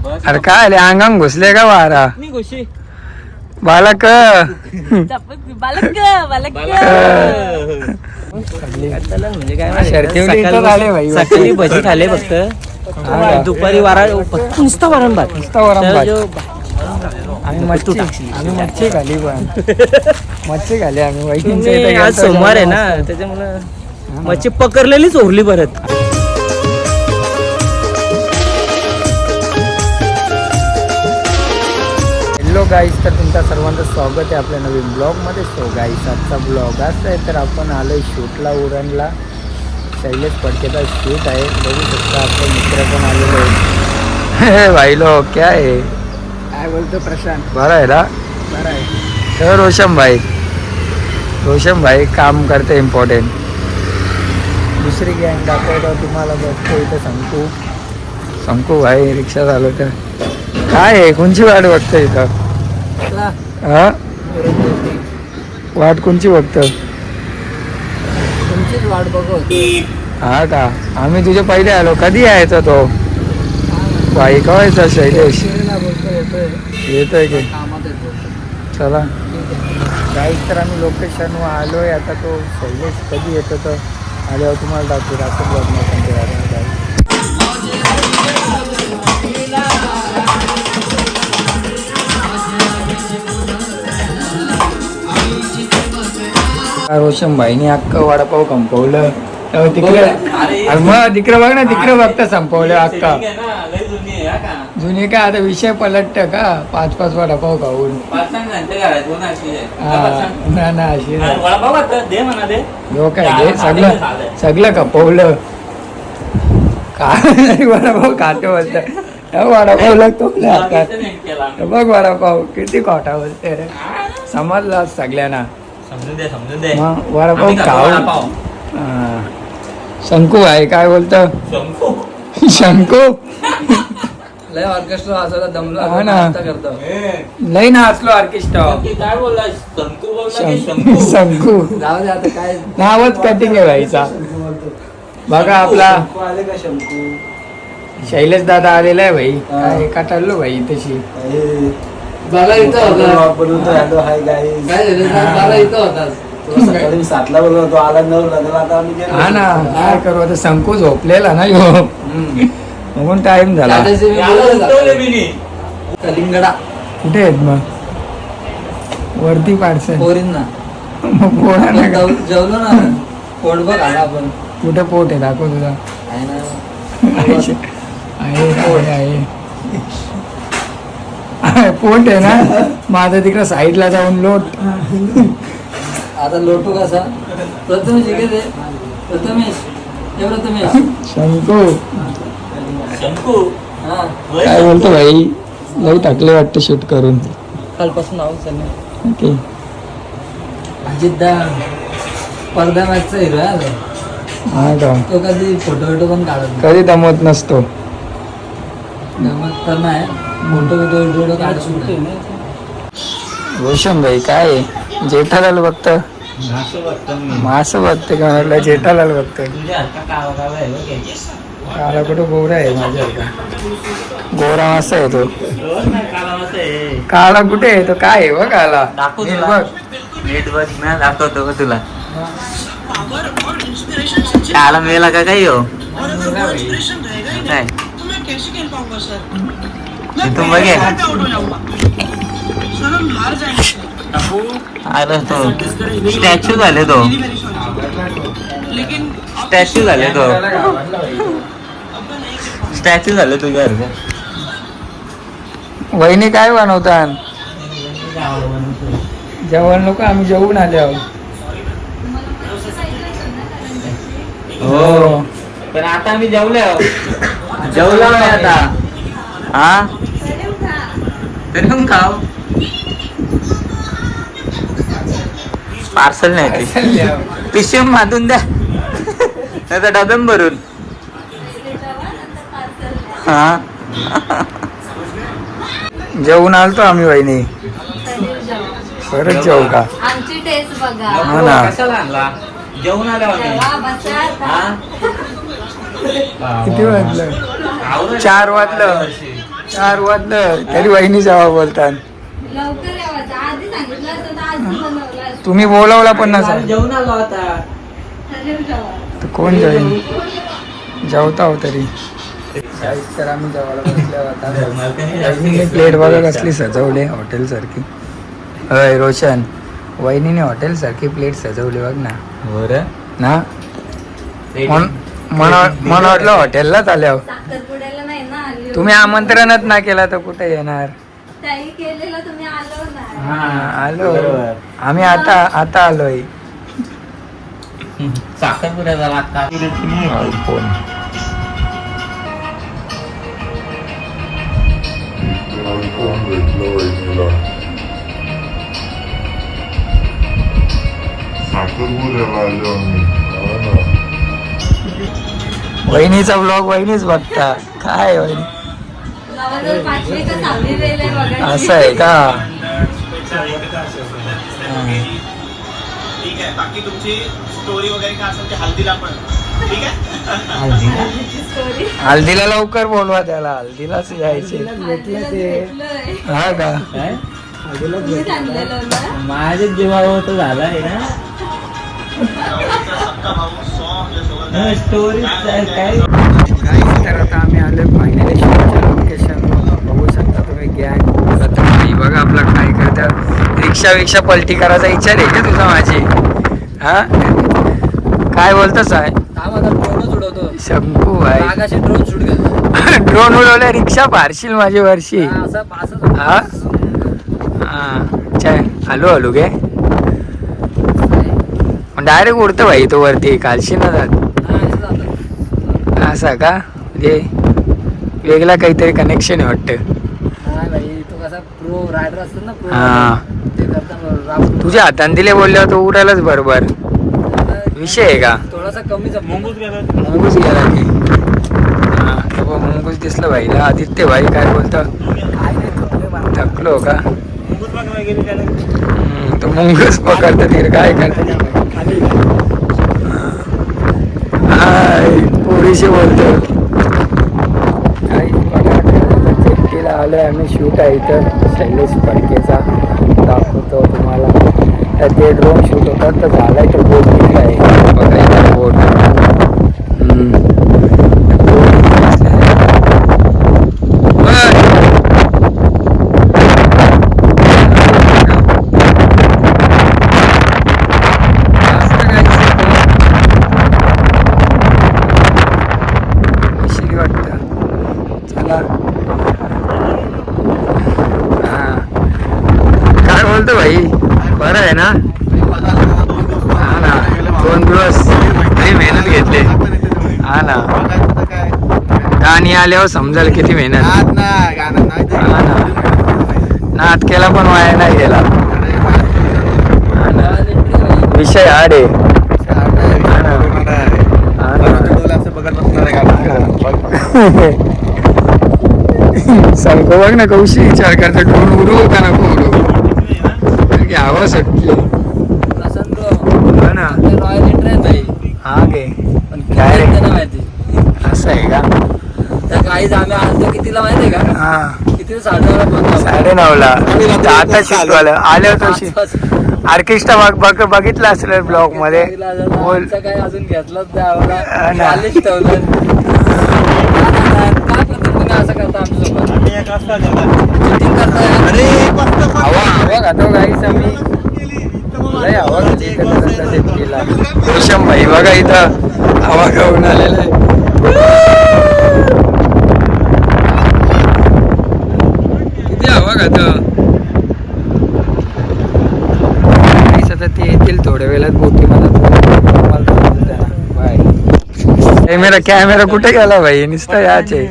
अरे काय आले अंगांग घुसले का वारा बालक सकाळी भजी खाले फक्त दुपारी वारा नुसता वरण भात आम्ही मच्छी खाली पण मच्छी खाली आम्ही आज सोमवार आहे ना त्याच्यामुळे मच्छी पकडलेलीच ओरली परत. हॅलो गाईस, तर तुमचं सर्वांचं स्वागत आहे आपल्या नवीन ब्लॉगमध्ये. सो गाईस, आजचा ब्लॉग असा आहे, तर आपण आलोय शूटला उरणला. शैलेश फडकेचा शूट आहे, बघू शकता. आपले मित्र पण आलेले आहेत. भाई लोग क्या आहे, काय बोलतो प्रशांत? बरं आहे ना? बरं आहे. तर रोशन भाई काम करते इम्पॉर्टंट. दुसरी गँग दाखवतो तुम्हाला. बसतो इथं शंकू भाई रिक्षा चालवतं. काय आहे, कोणची वाट बघतो इथं? हा, वाट कोणची बघतो? तुमचीच वाट बघू. हा का? आम्ही तुझ्या पहिले आलो. कधी यायचा तो भाई? कवायचा शैलेश? येतोय की? चला गाईस, तर आम्ही लोकेशनवर आलोय आता. तो शैलेश कधी येतो तर आल्यावर तुम्हाला दाखवतो. असं ब्लॉग रोशन भाईने अख्खं वडापाव कंपवलं. तिकडे मग तिकडे बघ ना, तिकडे बघता संपवलं अख्खा. जुने काय आता विषय पलटत का? 5-5 वडापाव खाऊन ना अशी लोक आहे. सगळं खपवलं. काय वडापाव खातो बोलत. वडापाव लागतो बघ. वडापाव किती खोटा बोलते रे. समजला सगळ्यांना. मग वडापाव खाऊ. शंकू आहे, काय बोलतो? शंकू लय ऑर्केस्ट्रा असायला दमला. हा ना, लय ना असलो ऑर्केस्ट्रा. काय बोलला? शंकू जाऊ दे आता, काय नावच कटिंग आहे भाईचा. बघा आपला शैलेश दादा आलेला आहे भाई. काय कटाळलो भाई तशी. बाला इथं होता. बाला इथं होता. सकाळी 7ला बोलवतो, तो आला 9ला. आता आम्ही हा ना, काय करू आता. शंकू झोपलेला ना यो, म्हणून टाइम झाला. कलिंगडा कुठे आहेत मग? वरती पार्सल पोरींना मग पोरांना का? जेवलो ना. पोट बघ आला आपण. कुठे पोट आहे? दाखव तुझा. आहे ना. आहे पोट आहे ना माझं. तिकडं साईडला जाऊन लोट. आता लोटू कसा? प्रथमेश इकडे दे. प्रथमेश शंकू हा काय बोलतो भाई? लई टाकले वाटतं शूट करून. कालपासून आहोत चाललं. ओके. अजितदा पडदा मॅचचा हिरो आहे. हा का? तो कधी फोटो पण काढत कधी दमत नसतो. तर नाही. फोटो व्हिडिओ काढत. रोशन भाई काय आहे? जेठालाल बघत. मासं बघते का? म्हटलं जेठालाल बघतोय. काला कुठं गोरा आहे माझ्यासारखा. गोरा मासा आहे तो. काला कुठे आहे तो? काय आहे बघ काला. नीट बघ ना, दाखवतो तुला. काला मेला का काही हो? काय तू बघे आला तो. स्टॅच्यू झाले तो. स्टॅच्यू झाले तुझ्या. वहिनी काय बनवतात? जेवण नको, आम्ही जेवून आले आहोत. हो, पण आता आम्ही जेवलो आता. हा, तरी खाऊ. पार्सल नाही, पिशवी मातून द्या नाही तर डब्याम भरून. हा, जेवून आलतो आम्ही वहिनी. परत जेवू का? आमची टेस्ट बघा. हा ना. कशाला आणला? जेवून आल्या किती वाजलं? 4 वाजलं. 4 वाजलं तरी वहिनी जावा बोलतात. लवकर यावं आधी सांगितलं असतं तर आज बनवलं असतं. तुम्ही बोलवला पण नसा जेवण आलो आता. हजेरी जावं. तर कोण जाईल जेवता हो तरी. तर आम्ही जेवायला बसल्यावर आता वहिनीने प्लेट बघा कसली सजवली हॉटेल सारखी. अय रोशन, वहिनीने हॉटेल सारखी प्लेट सजवली बघ ना. ना मला वाटलं हॉटेललाच आल्यावर. साखरपुड्याला नाही ना आली. तुम्ही आमंत्रणच ना केला तर कुठे येणार. त्याही केलेलं तुम्ही आलो नाही. हा आलो आम्ही आता आलोय. साखरपुड्याचा लागतात. फोन वहिनीचा ब्लॉग वहिनीच बघता काय वहिनी. जवळजवळ 5वी का 6वी वेळ आहे बघायची. असं आहे का. ठीक आहे. बाकी तुमची स्टोरी वगैरे काय असेल ते हल्दीला पण ठीक आहे. हल्दीची story. हल्दीला लवकर बोलवा त्याला. हल्दीलाच यायचे. हल्दीला भेटलोय. हा का. तुम्हीच आणलेलं ना. माझ्या जीवावर तर झालाय ना सक्का भाऊ सॉ आपल्यासोबत आहे. स्टोरी काय. तर आता आम्ही आलो फायनली शूटच्या लोकेशन. बघू शकता तुम्ही गँग बघा आपला काय करता. रिक्षा पलटी करायचा विचार आहे का तुझा माझी. हा काय बोलतोस आहे शंकू भाई. ड्रोन शूट केलं. ड्रोन उडवल्या रिक्षा पारशील माझी वर्षी. हा हॅलो गे डायरेक्ट उडतं भाई तो वरती. कालशी ना जात असा का. म्हणजे वेगळा काहीतरी कनेक्शन आहे वाटतं. हा तुझ्या हाताने दिले बोलल्यावर तो उडायलाच बरोबर. विषय आहे का. थोडासा कमी मुंगूस गेला की. हा तो मुंगूस दिसलं भाईला. आदित्य भाई काय बोलतो. थकलो का. तो मुंगूस पकडतं तीर काय करत. पोरीशी बोलतो. चेट्टीला आलोय आम्ही. शूट आहे इथं शैलेश फडकेचा. दाखवतो तुम्हाला. तर ते ड्रोन शूट होतात तर झालाय. तो बोट दिसला आहे बघायचा बोट. काय बोलतो भाई बरं आहे ना. हा ना 2 दिवस लई मेहनत घेतली. हा ना गाणी आल्यावर समजाल किती मेहनत. हा ना नाद केला पण वाया नाही गेला. हा ना विषय हार्ड आहे. हा ना. हा ना. सांगतो बघ ना कौशी विचार करता. ड्रोन उडू का नको उडू घ्यावं शक्य. हा ना हा गे काय रे. असं आहे का. त्या काहीच आम्ही आणतो कितीला माहितीये का. हा किती 9:30ला 9:30 आता शिकवायला आले होते. ऑर्केस्ट्रा बघितला असेल ब्लॉग मध्ये. बोल काय अजून घेतलंच नाही आम्हाला. ना. खालीच ठेवलं. काय करतो तुम्ही असं करता आमच्यासोबत. Cheating करताय. हवा खातो गाईस आम्ही. लय हवा केला. रेशम भाई बघा इथं हवा खाऊन आलेला आहे. किती हवा खातो. आता ते येतील थोड्या वेळात बोटी मला. कॅमेरा कुठे गेला भाई. नुसतं याचे.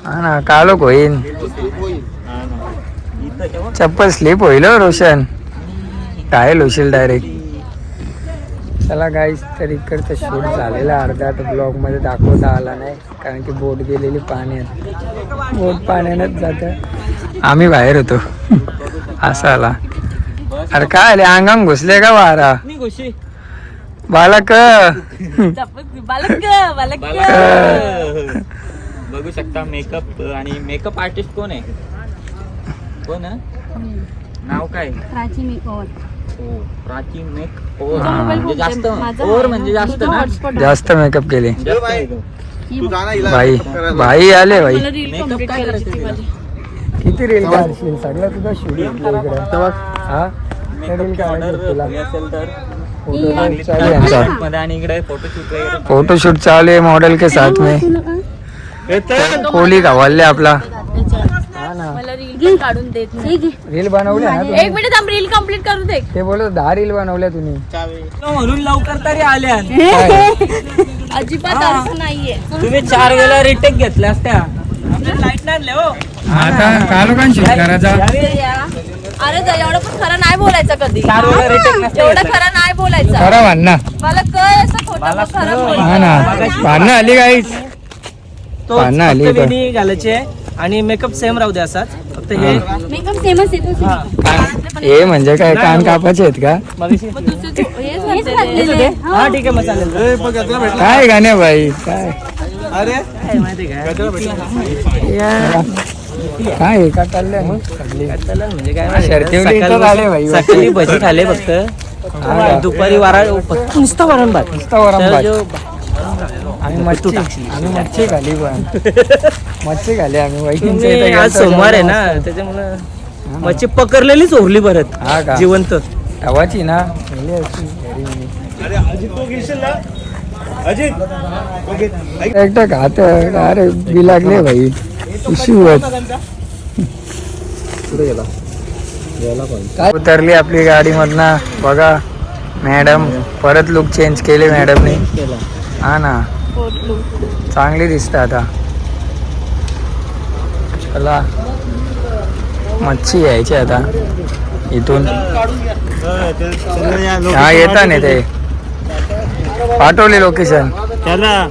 हा ना कालोख होईन. चप्पल स्लिप होईल रोशन. टायल होशील डायरेक्ट. चला गाईस तर इकडचं शूट झालेला अर्धा. तर ब्लॉग मध्ये दाखवता आला नाही कारण की बोट गेलेली पाण्यात. बोट पाण्यानंच जात. आम्ही बाहेर होतो. असा आला. अरे काय आले अंगाम घुसले का वारा. बालक बालक बघू शकता मेकअप आणि मेकअप आर्टिस्ट कोण आहे कोण नाव काय प्राची मेकओव्हर. हो प्राची मेक ओव्हर म्हणजे जास्त ओव्हर म्हणजे जास्त ना जास्त मेकअप केले तू जा ना हिला बाई करायला. बाई आले बाई मेकअप काय करायचं तिला? किती रील काढशील सगळं तुझा शूट हा मेकअपची ऑर्डर तुला असेल तर फोटो चालू आहे यांचा मध्ये आणि इकडे फोटोशूट वगैरे फोटोशूट चालू है मॉडल के साथ में कोहली का वाल्ले आपला हा ना मला रील काढून देत नाही. रील बनवल्या ना एक तुम्ही? मिनिट थांब, रील कम्प्लीट करू दे. ते बोलत 10 रील बनवल्या तुम्ही म्हणून लवकर तरी आल्या अजिबात असं नाहीये. तुम्ही 4 वेळा रिटेक घेतल्या असत्या आमच्या लाईट नाही आणले हो आता काय लोकांशी करायचा अरे जा, एवढं पण खरं नाही बोलायचं कधी. 4 वेळा रिटेक नसते एवढं खरं नाही बोलायचं. खरा भांडणा मला कळ असं खोटं मला पण खरं कळ. बोल. हा ना भांडणं आली काहीच तो पानं आली फक्त इथं. वेणी घालायचे आणि मेकअप सेम राहू दे असाच फक्त हे मेकअप सेमच येतो. हे म्हणजे काय कान कापाचे आहेत का मगाशी हेच घातलेलं. हा ठीक आहे मग चालेल काय गाणे बाई काय काय माहिती काय काय आहे का चाललंय चालेल म्हणजे काय शर्तीवली इथं झाले बाई. सकाळी भजी खाल्ले फक्त दुपारी फक्त नुसतं वरण भात नुसतं वरण तर भात. जो- आम्ही मच्छी खाली पण मच्छी खाली आम्ही वैकींच्या तुम्ही इथं आज गेलतो सोमवार आहे जेवण ना मस्त. त्याच्यामुळे मच्छी पकडलेलीच ओरली परत हा का? जिवंत तवाची ना मेली असती घरी मेली. एकटं खात अरे बी लागले भाई शिवत काय उतरली आपली गाडी मधनं बघा मॅडम परत लुक चेंज केले मॅडमने हा ना चांगली दिसत आता चला मच्छी यायची आता इथून हा येता नाही ते पाठवले लोकेशन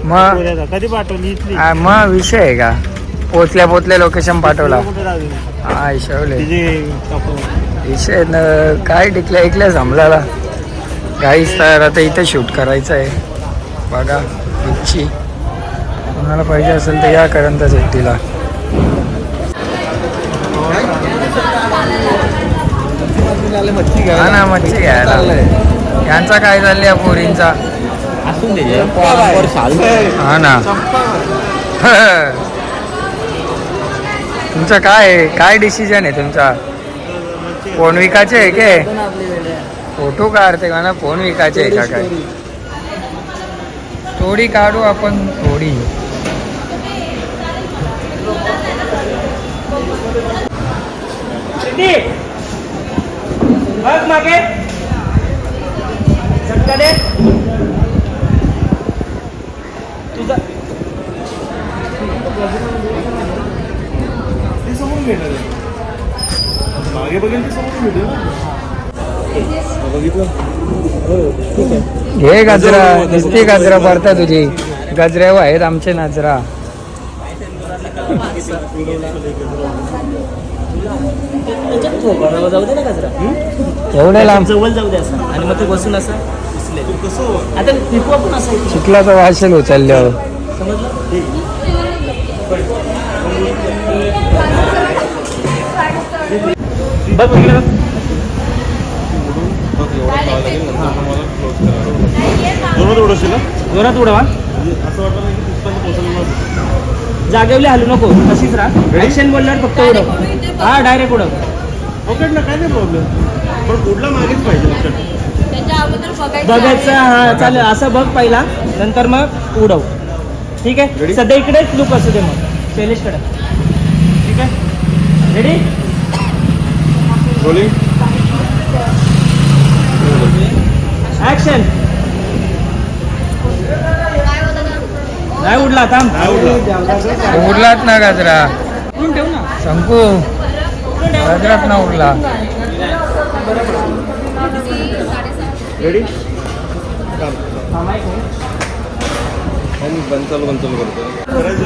मग कधी पाठवली मग विषय आहे का पोचल्या लोकेशन पाठवला हा हिशोबले विषय काय ऐकल्या जमला काहीच तर आता इथे शूट करायचं आहे बघा इच्छी कोणाला पाहिजे असेल तर या करंत सुट्टीला हा ना मच्छी घ्यायला यांचा काय चाललंय या पोरींचा असून दे हा ना तुमचं काय डिसिजन आहे तुमचा फोन विकायचे आहे के फोटो काढते का ना फोन विकायचे आहे का काय थोडी काढू आपण थोडी मागे झटका दे तुझा मागे बघेल हे गजरा नुसती गजरा पडता तुझी गजऱ्यावर आहेत आमचे नजरा जाऊ दे ना कचरा एवढे लांब जवळ जाऊ दे असं आणि मग ते बसून असं उचले आता पिकू आपण असं चिखलाचा वाशेल उचलल्यावर बघ इकडे बघ जोरात उडवा जागेवले हलू नको तशीच राहा ऍक्शन बोलल्यावर फक्त उडव हा डायरेक्ट उडव पकडलं काय नाही प्रॉब्लेम पण कुठला मागेच पाहिजे त्याच्या अगोदर बघायचं हा चालेल असं बघ पहिला नंतर मग उडव ठीक आहे सध्या इकडेच लुक असू दे मग शैलेशकडे ठीक आहे रेडी रोलिंग ऍक्शन नाही उडला थांब उरलात ना गजरा ठेव ना संपू गजरात ना उरला रेडी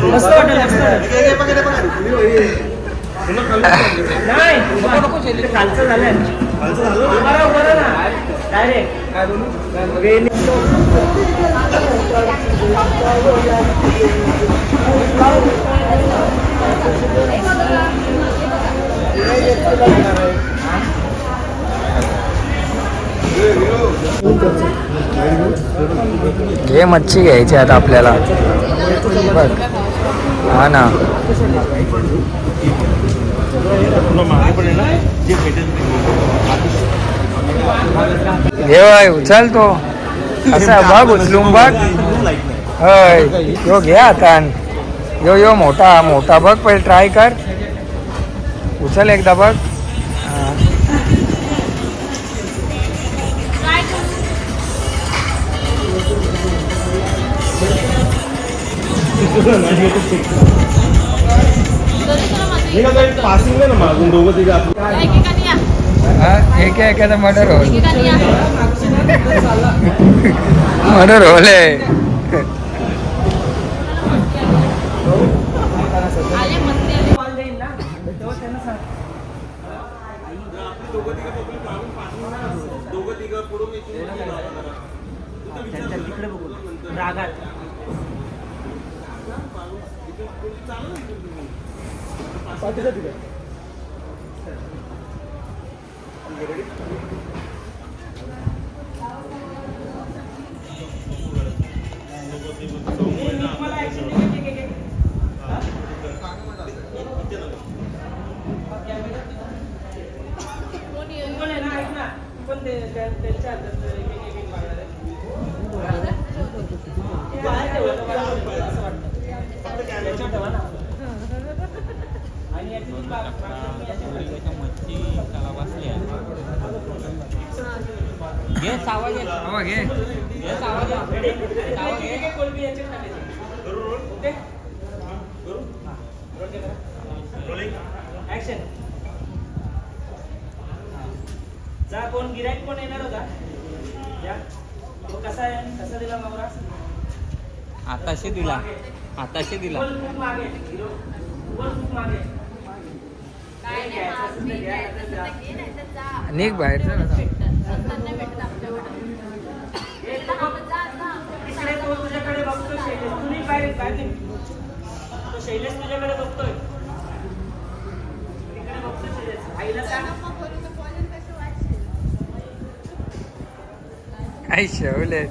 मस्त वाटेल मस्त नाही नको शैलेश, खालचं झालं डायरेक्ट घे मच्छी घ्यायची आता आपल्याला बघ. हा ना घे बाय उचल तो असा बघ उचलून बघ. हय यो घे आता यो मोठा मोठा बघ पहिले ट्राय कर उचल एकदा बघ. हा. पासिंग ना मागून दोघं तिघं हा, एका मर्डर होल मर्डर होले. कॉल देईन ना तेव्हा त्यांना सांग. त्यांच्या तिकडे बघू रागात पण त्यांच्या जा कोण गिराईक कोण येणार होता तो कसा आहे कसा दिला मावरा आताशे दिला खूप मागे खूप मागे काय नाही माग मी घ्यायचं तर घे, नाही तर जा. निघ बाहेर चल आता. नंतर नाही भेटत आमच्याकडं. एकदा आपण जा आता. इकडे तो तुझ्याकडे बघतो शैलेश तू नाही बाहेर काय नाही तो शैलेश तुझ्याकडे बघतोय तिकडे बघतो शैलेश आईला सांग आई शेवले